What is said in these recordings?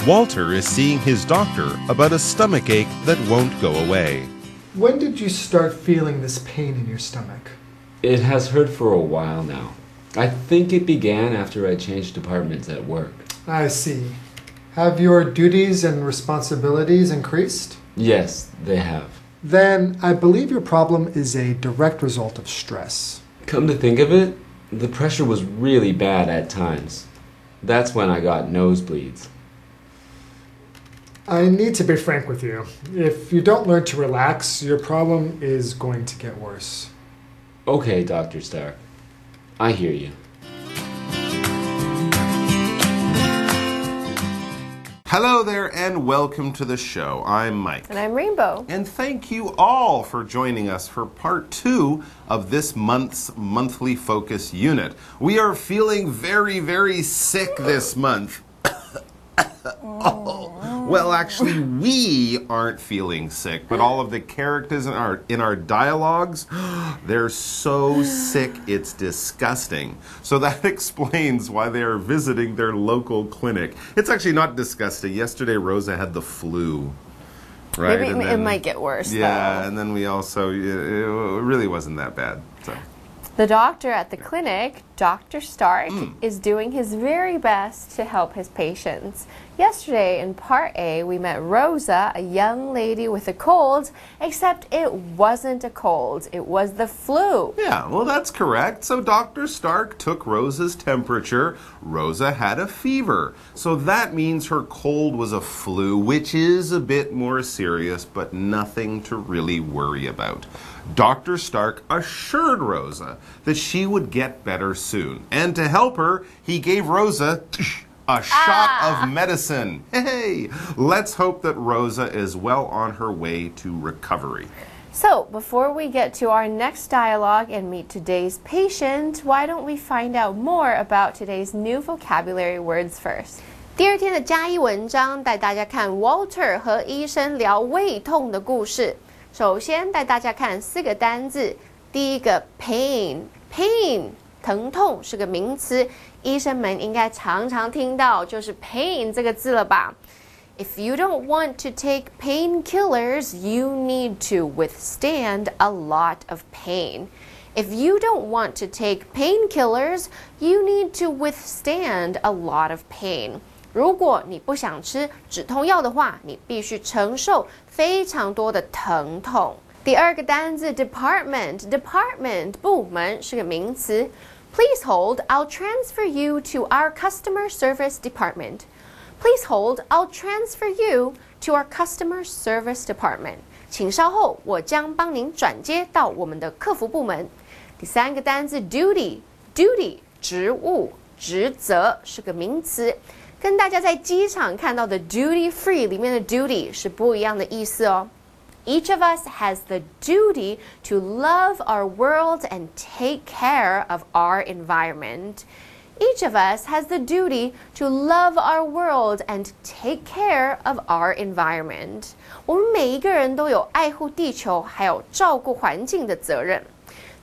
Walter is seeing his doctor about a stomachache that won't go away. When did you start feeling this pain in your stomach? It has hurt for a while now. I think it began after I changed departments at work. I see. Have your duties and responsibilities increased? Yes, they have. Then I believe your problem is a direct result of stress. Come to think of it, the pressure was really bad at times. That's when I got nosebleeds. I need to be frank with you. If you don't learn to relax, your problem is going to get worse. Okay, Dr. Stark. I hear you. Hello there and welcome to the show. I'm Mike. And I'm Rainbow. And thank you all for joining us for part 2 of this month's monthly focus unit. We are feeling very, very sick this month. Well, actually, we aren't feeling sick, but all of the characters in our dialogues, they're so sick, it's disgusting. So that explains why they are visiting their local clinic. It's actually not disgusting. Yesterday, Rosa had the flu. Right? Maybe it might get worse, yeah, though. and then we also, it really wasn't that bad. So. The doctor at the clinic, Dr. Stark, is doing his very best to help his patients. Yesterday, in part A, we met Rosa, a young lady with a cold, except it wasn't a cold, it was the flu. Yeah, well, that's correct. So Dr. Stark took Rosa's temperature. Rosa had a fever. So that means her cold was a flu, which is a bit more serious, but nothing to really worry about. Dr. Stark assured Rosa that she would get better soon. And to help her, he gave Rosa a shot of medicine. Hey, let's hope that Rosa is well on her way to recovery. So, before we get to our next dialogue and meet today's patient, why don't we find out more about today's new vocabulary words first? 第二天的加一文章带大家看 Walter 和医生聊胃痛的故事。首先带大家看4个单字，第一个 pain， 疼痛是个名词，医生们应该常常听到就是 pain 这个字了吧。If you don't want to take painkillers, you need to withstand a lot of pain. If you don't want to take painkillers, you need to withstand a lot of pain. 如果你不想吃止痛药的话，你必须承受非常多的疼痛。第二个单字 department 部门是个名词。Please hold, I'll transfer you to our customer service department. Please hold, I'll transfer you to our customer service department. 请稍后，我将帮您转接到我们的客服部门。第三个单字 duty 职务职责是个名词。跟大家在机场看到的 duty free 里面的 duty 是不一样的意思哦。Each of us has the duty to love our world and take care of our environment. Each of us has the duty to love our world and take care of our environment. 我们每一个人都有爱护地球还有照顾环境的责任。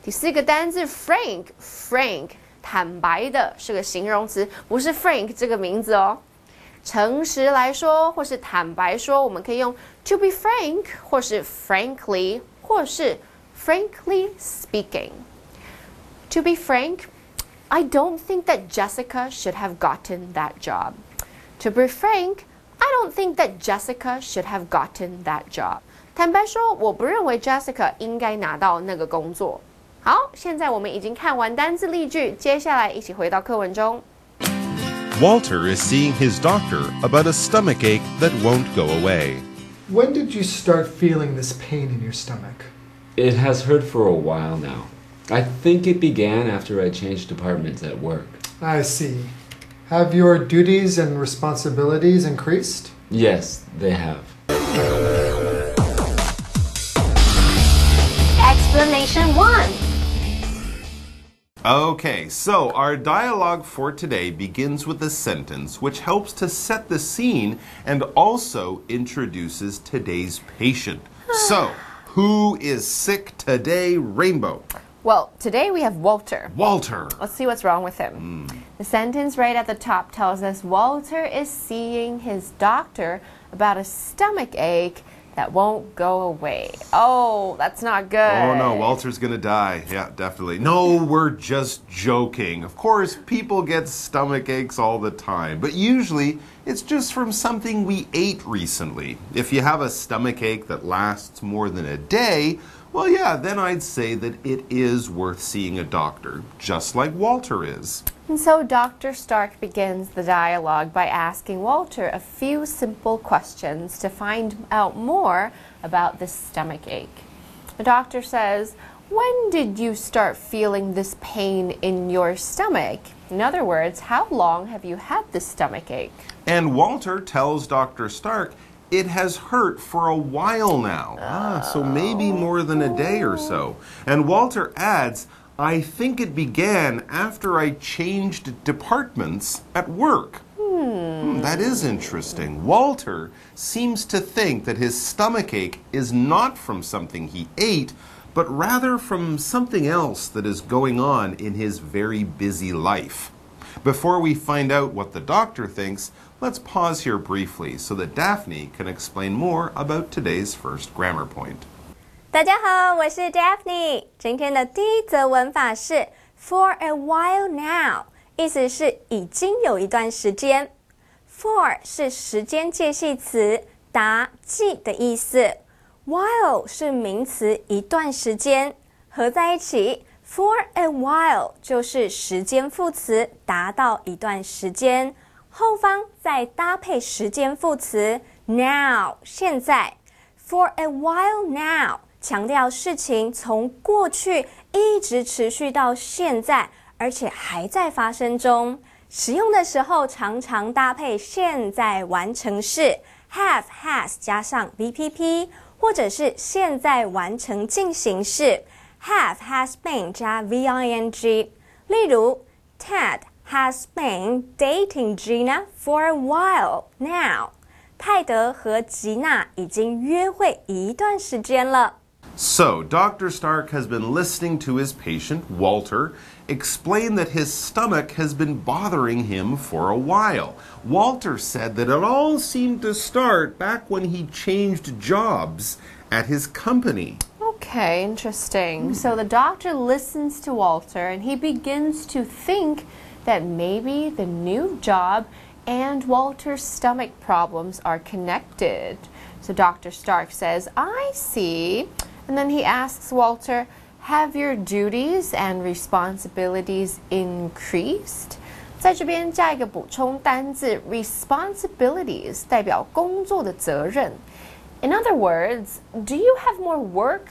第四个单字 frank坦白的是个形容词，不是 Frank 这个名字哦。诚实来说，或是坦白说，我们可以用 to be frank， 或是 frankly， 或是 frankly speaking. To be frank, I don't think that Jessica should have gotten that job. To be frank, I don't think that Jessica should have gotten that job. 坦白说，我不认为 Jessica 应该拿到那个工作。好，现在我们已经看完单字例句，接下来一起回到课文中。Walter is seeing his doctor about a stomachache that won't go away. When did you start feeling this pain in your stomach? It has hurt for a while now. I think it began after I changed departments at work. I see. Have your duties and responsibilities increased? Yes, they have. Explanation 1. Okay, so our dialogue for today begins with a sentence which helps to set the scene and also introduces today's patient. So, who is sick today, Rainbow? Well, today we have Walter. Walter. Let's see what's wrong with him. The sentence right at the top tells us Walter is seeing his doctor about a stomach ache that won't go away. Oh, that's not good. Oh no, Walter's gonna die. Yeah, definitely. No, we're just joking. Of course, people get stomach aches all the time, but usually it's just from something we ate recently. If you have a stomach ache that lasts more than a day, well, yeah, then I'd say that it is worth seeing a doctor, just like Walter is. And so Dr. Stark begins the dialogue by asking Walter a few simple questions to find out more about this stomach ache. The doctor says, "When did you start feeling this pain in your stomach?" In other words, how long have you had this stomach ache? And Walter tells Dr. Stark it has hurt for a while now. So maybe more than a day or so. And Walter adds, "I think it began after I changed departments at work." That is interesting. Walter seems to think that his stomach ache is not from something he ate, but rather from something else that is going on in his very busy life. Before we find out what the doctor thinks, let's pause here briefly so that Daphne can explain more about today's first grammar point. 大家好，我是 Daphne。今天的第一则文法是 For a while now， 意思是已经有一段时间。For 是时间介系词，达记的意思。While 是名词，一段时间，合在一起 For a while 就是时间副词，达到一段时间。后方再搭配时间副词 now 现在 For a while now 强调事情从过去一直持续到现在，而且还在发生中。使用的时候常常搭配现在完成式 have has 加上 VPP， 或者是现在完成进行式 have has been 加 VING。 例如 Ted has been dating Gina for a while now。 泰德和吉娜已经约会一段时间了。So, Dr. Stark has been listening to his patient, Walter, explain that his stomach has been bothering him for a while. Walter said that it all seemed to start back when he changed jobs at his company. Okay, interesting. So the doctor listens to Walter and he begins to think that maybe the new job and Walter's stomach problems are connected. So Dr. Stark says, "I see." And then he asks Walter, "Have your duties and responsibilities increased?" 在这边加一个补充单字 responsibilities 代表工作的责任。In other words, do you have more work?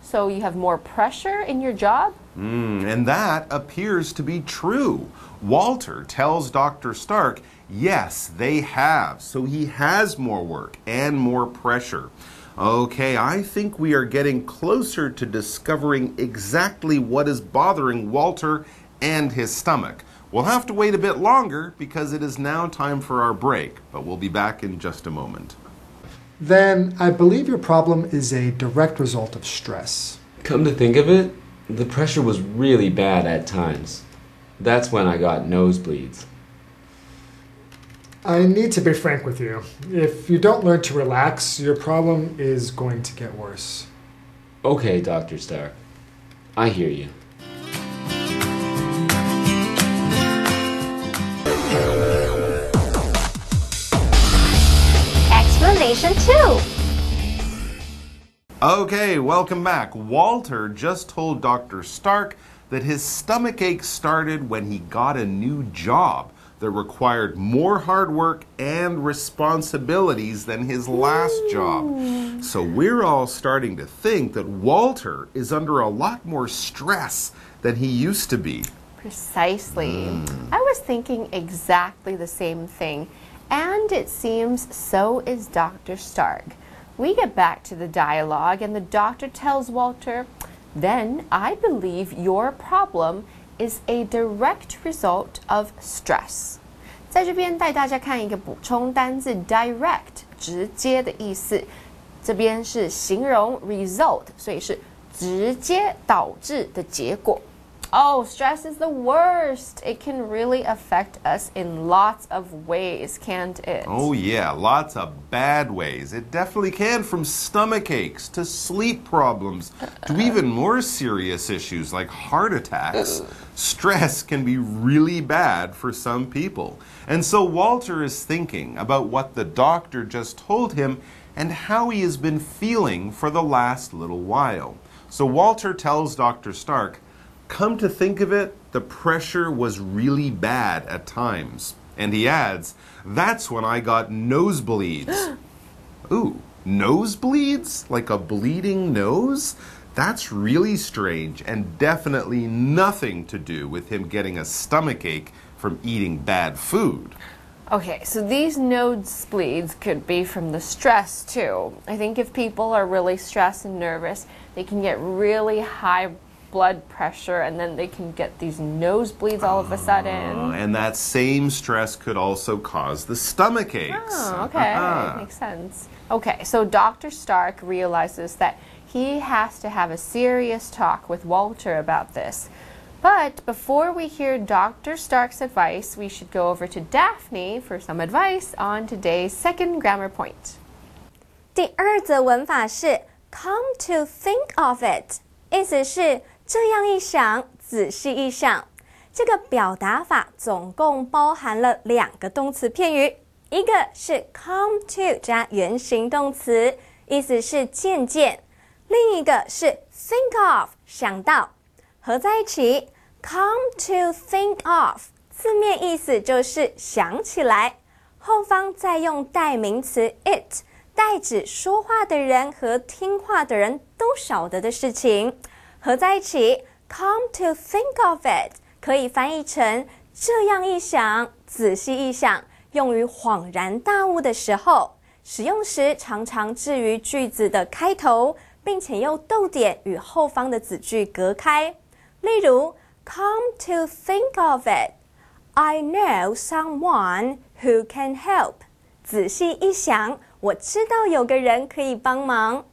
So you have more pressure in your job? And that appears to be true. Walter tells Dr. Stark, yes, they have. So he has more work and more pressure. Okay, I think we are getting closer to discovering exactly what is bothering Walter and his stomach. We'll have to wait a bit longer because it is now time for our break, but we'll be back in just a moment. Then I believe your problem is a direct result of stress. Come to think of it, the pressure was really bad at times. That's when I got nosebleeds. I need to be frank with you. If you don't learn to relax, your problem is going to get worse. Okay, Dr. Stark. I hear you. Explanation 2. Okay, welcome back. Walter just told Dr. Stark that his stomach ache started when he got a new job that required more hard work and responsibilities than his last job. So we're all starting to think that Walter is under a lot more stress than he used to be. Precisely. I was thinking exactly the same thing. And it seems so is Dr. Stark. We get back to the dialogue and the doctor tells Walter, "Then I believe your problem is a direct result of stress." 在这边带大家看一个补充单字 direct 直接的意思，这边是形容 result， 所以是直接导致的结果。Oh, stress is the worst. It can really affect us in lots of ways, can't it? Oh, yeah, lots of bad ways. It definitely can, from stomach aches to sleep problems to even more serious issues like heart attacks. Stress can be really bad for some people. And so Walter is thinking about what the doctor just told him and how he has been feeling for the last little while. So Walter tells Dr. Stark, come to think of it, the pressure was really bad at times. And he adds, that's when I got nosebleeds. Ooh, nosebleeds? Like a bleeding nose? That's really strange and definitely nothing to do with him getting a stomachache from eating bad food. Okay, so these nosebleeds could be from the stress too. I think if people are really stressed and nervous, they can get really high blood pressure and then they can get these nosebleeds all of a sudden. And that same stress could also cause the stomach aches. Oh, okay. Makes sense. Okay, so Dr. Stark realizes that he has to have a serious talk with Walter about this. But before we hear Dr. Stark's advice, we should go over to Daphne for some advice on today's second grammar point. 第二则文法是 come to think of it， 意思是这样一想，仔细一想。这个表达法总共包含了2个动词片语，一个是 come to 加原形动词，意思是渐渐；另一个是 think of 想到，合在一起 come to think of 字面意思就是想起来，后方再用代名词 it 代指说话的人和听话的人都晓得的事情，合在一起 come to think of it 可以翻译成这样一想，仔细一想，用于恍然大悟的时候，使用时常常置于句子的开头，并且用逗点与后方的子句隔开。例如 come to think of it I know someone who can help 仔细一想，我知道有个人可以帮忙。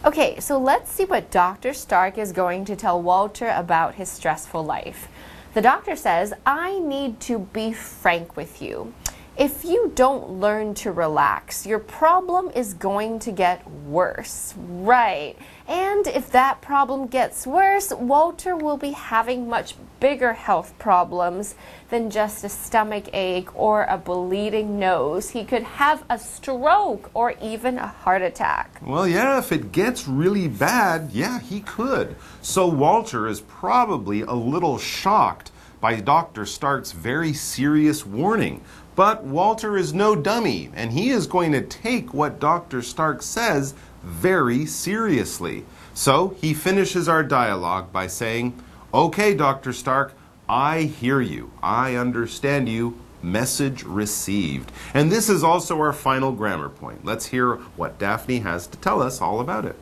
Okay, so let's see what Dr. Stark is going to tell Walter about his stressful life. The doctor says, I need to be frank with you. If you don't learn to relax, your problem is going to get worse. Right. And if that problem gets worse, Walter will be having much bigger health problems than just a stomach ache or a bleeding nose. He could have a stroke or even a heart attack. Well, yeah, if it gets really bad, yeah, he could. So Walter is probably a little shocked by Dr. Stark's very serious warning. But Walter is no dummy, and he is going to take what Dr. Stark says very seriously. So he finishes our dialogue by saying, okay, Dr. Stark, I hear you. I understand you. Message received. And this is also our final grammar point. Let's hear what Daphne has to tell us all about it.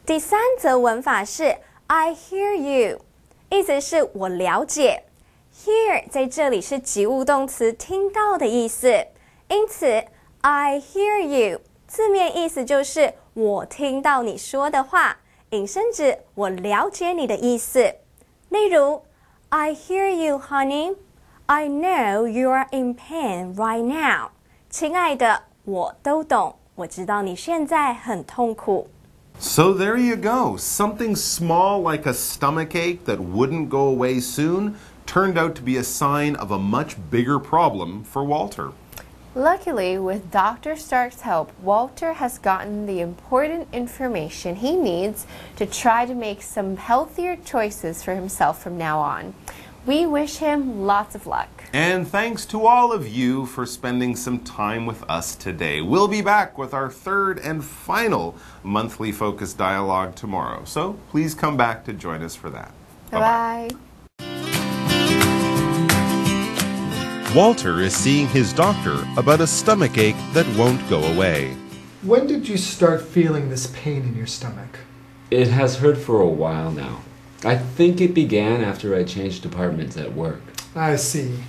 第三则文法是 I hear you， 意思是我了解。Hear 在这里是及物动词听到的意思，因此 I hear you 字面意思就是我听到你说的话，引申指我了解你的意思。例如 I hear you, honey. I know you are in pain right now. 亲爱的，我都懂，我知道你现在很痛苦。So there you go. Something small like a stomachache that wouldn't go away soon turned out to be a sign of a much bigger problem for Walter. Luckily, with Dr. Stark's help, Walter has gotten the important information he needs to try to make some healthier choices for himself from now on. We wish him lots of luck. And thanks to all of you for spending some time with us today. We'll be back with our third and final monthly focus dialogue tomorrow. So please come back to join us for that. Bye-bye. Walter is seeing his doctor about a stomachache that won't go away. When did you start feeling this pain in your stomach? It has hurt for a while now. I think it began after I changed departments at work. I see.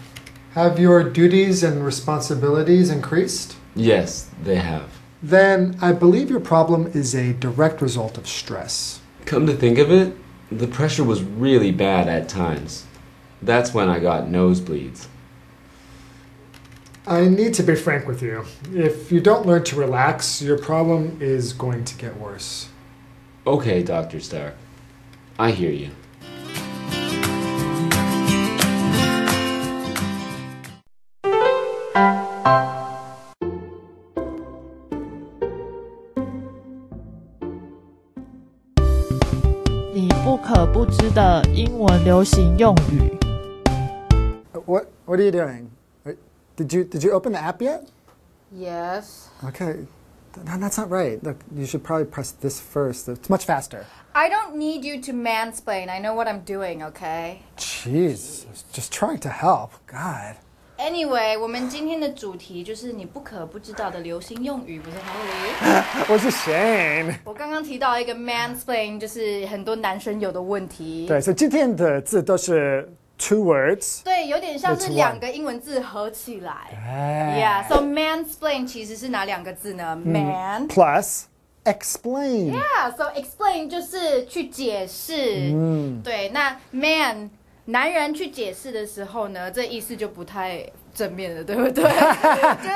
Have your duties and responsibilities increased? Yes, they have. Then I believe your problem is a direct result of stress. Come to think of it, the pressure was really bad at times. That's when I got nosebleeds. I need to be frank with you. If you don't learn to relax, your problem is going to get worse. Okay, Dr. Stark. I hear you. 你不可不知的英文流行用语。What are you doing? Did you open the app yet? Yes. Okay. That's not right. Look, you should probably press this first. It's much faster. I don't need you to mansplain. I know what I'm doing, okay? Jeez, I was just trying to help. God. Anyway, 我们今天的主题就是你不可不知道的流行用语，不是 Harry？ 我是 Shane。我刚刚提到一个 mansplain， 就是很多男生有的问题。对，所以今天的字都是 two words。对，有点像是两个英文字合起来。Yeah, so mansplain 其实是哪两个字呢？Man plus explain. Yeah, so explain 就是去解释。对，那 man 男人去解释的时候呢，这意思就不太正面了，对不对？就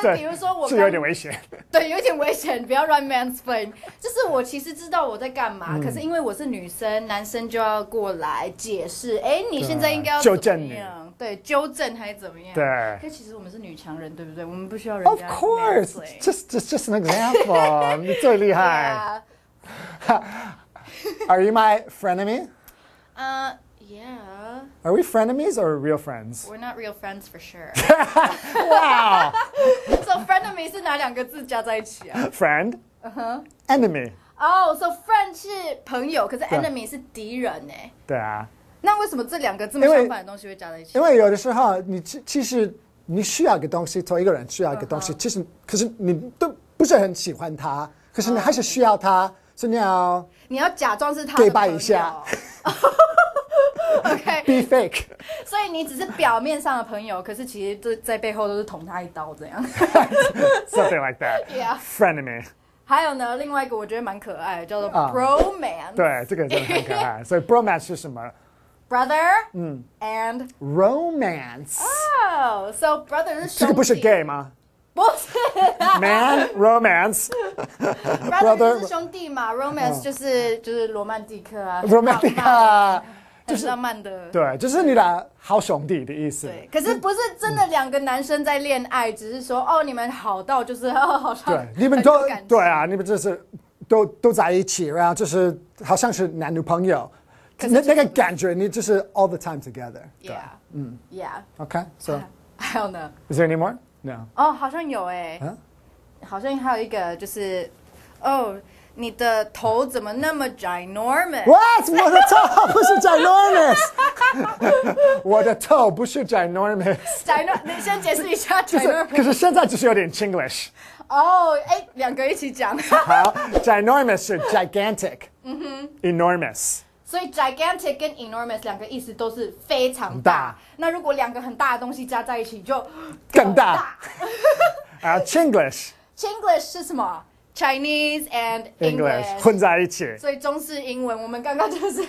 是比如说我是有点危险。对，有点危险，不要乱 mansplain。就是我其实知道我在干嘛，可是因为我是女生，男生就要过来解释。哎，你现在应该要纠正你，对，纠正还是怎么样？对。可其实我们是女强人，对不对？我们不需要人家 Of course, just an example. 你最厉害。Are you my frenemy? Yeah. Are we frenemies or real friends? We're not real friends for sure. Wow. So frenemy 是哪两个字加在一起啊 Friend. Enemy. So friend 是朋友，可是 enemy 是敌人哎。对啊。那为什么这两个这么相反的东西会加在一起？因为有的时候其实你需要一个东西，同一个人需要一个东西，其实可是你都不是很喜欢他，可是你还是需要他，所以你要假装是他的朋友。一下。Okay. Be fake. 所以你只是表面上的朋友，可是其实在背后都是捅他一刀这样。Something like that. Yeah. Frenemy. 还有呢，另外一个我觉得蛮可爱的，叫做 bromance。对，这个真的很可爱。所以 bromance 是什么 ？Brother. And romance. Oh, so brother 是兄弟。这个不是 gay 吗？不是。Man romance. Brother 是兄弟嘛 ，romance 就是罗曼蒂克啊。romantic 就是浪漫的，对，就是你的好兄弟的意思。对，可是不是真的两个男生在恋爱，只是说你们好到就是好像对，你们都对啊，你们就是都在一起，然后就是好像是男女朋友，那个感觉你就是 all the time together。Yeah. Yeah. Okay, so 还有呢 is there any more? No. 好像有好像还有一个就是你的头怎么那么 ginormous？ What？ 我的头不是 ginormous， 我的头不是 ginormous。你先解释一下 ginormous。可是现在就是有点 Chinglish。两个一起讲。好 ，ginormous 是 gigantic，enormous。所以 gigantic 跟 enormous 两个意思都是非常大。那如果两个很大的东西加在一起，就更大。Chinglish 是什么？Chinese and English 混在一起，所以中式英文，我们刚刚就是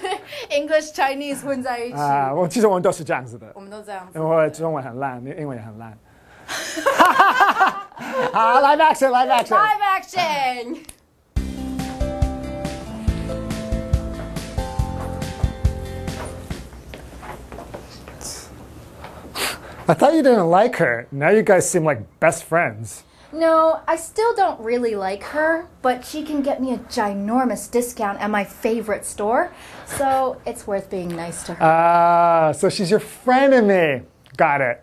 English Chinese 混在一起其实我们都是这样子的，我们都这样子。我中文很烂，英文也很烂。好 ，live action。I thought you didn't like her. Now you guys seem like best friends. No, I still don't really like her, but she can get me a ginormous discount at my favorite store, so it's worth being nice to her. So she's your frenemy. Got it.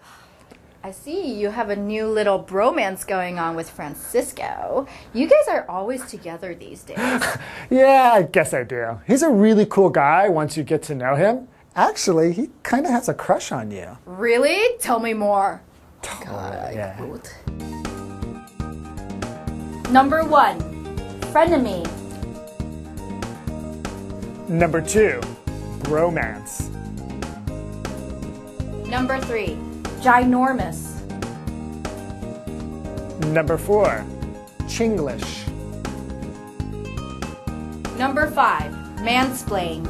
I see you have a new little bromance going on with Francisco. You guys are always together these days. Yeah, I guess I do. He's a really cool guy once you get to know him. Actually, he kind of has a crush on you. Really? Tell me more. Yeah. Number 1, frenemy. Number 2, bromance. Number 3, ginormous. Number 4, Chinglish. Number 5, mansplain.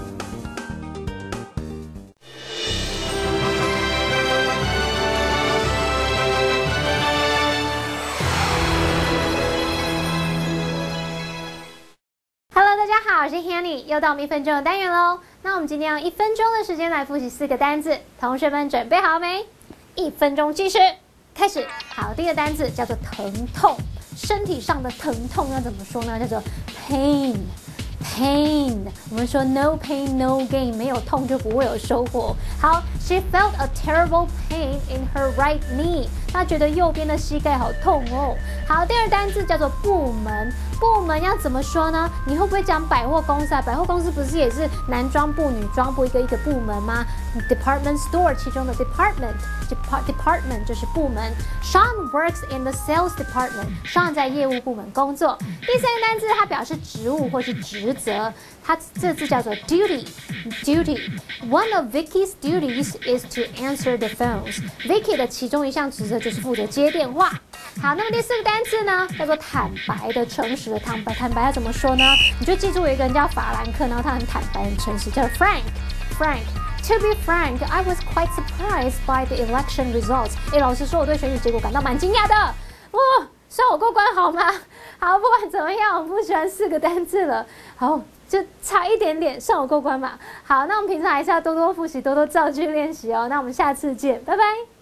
Hello， 大家好，我是 Hanny， 又到我们1分钟的单元喽。那我们今天用1分钟的时间来复习4个单字，同学们准备好没？1分钟计时，开始。好，第一个单字叫做疼痛，身体上的疼痛要怎么说呢？叫做 pain。pain， 我们说 no pain no gain， 没有痛就不会有收获。好 ，she felt a terrible pain in her right knee， 她觉得右边的膝盖好痛哦。好，第二单字叫做部门，部门要怎么说呢？你会不会讲百货公司啊？百货公司不是也是男装部、女装部一个一个部门吗 ？Department store 其中的 department 就是部门。Sean works in the sales department，Sean 在业务部门工作。第三个单字它表示职务或是职责，它这字叫做 duty。One of Vicky's duties is to answer the phones。Vicky 的其中一项职责就是负责接电话。好，那么第4个单字呢，叫做坦白的、诚实的。坦白要怎么说呢？你就记住有一个人叫法兰克，然后他很坦白、很诚实，叫 Frank。To be frank, I was quite surprised by the election results. 老实说，我对选举结果感到蛮惊讶的。算我过关好吗？好，不管怎么样，我不喜欢4个单字了。好，就差一点点，算我过关嘛。好，那我们平常还是要多多复习，多多造句练习哦。那我们下次见，拜拜。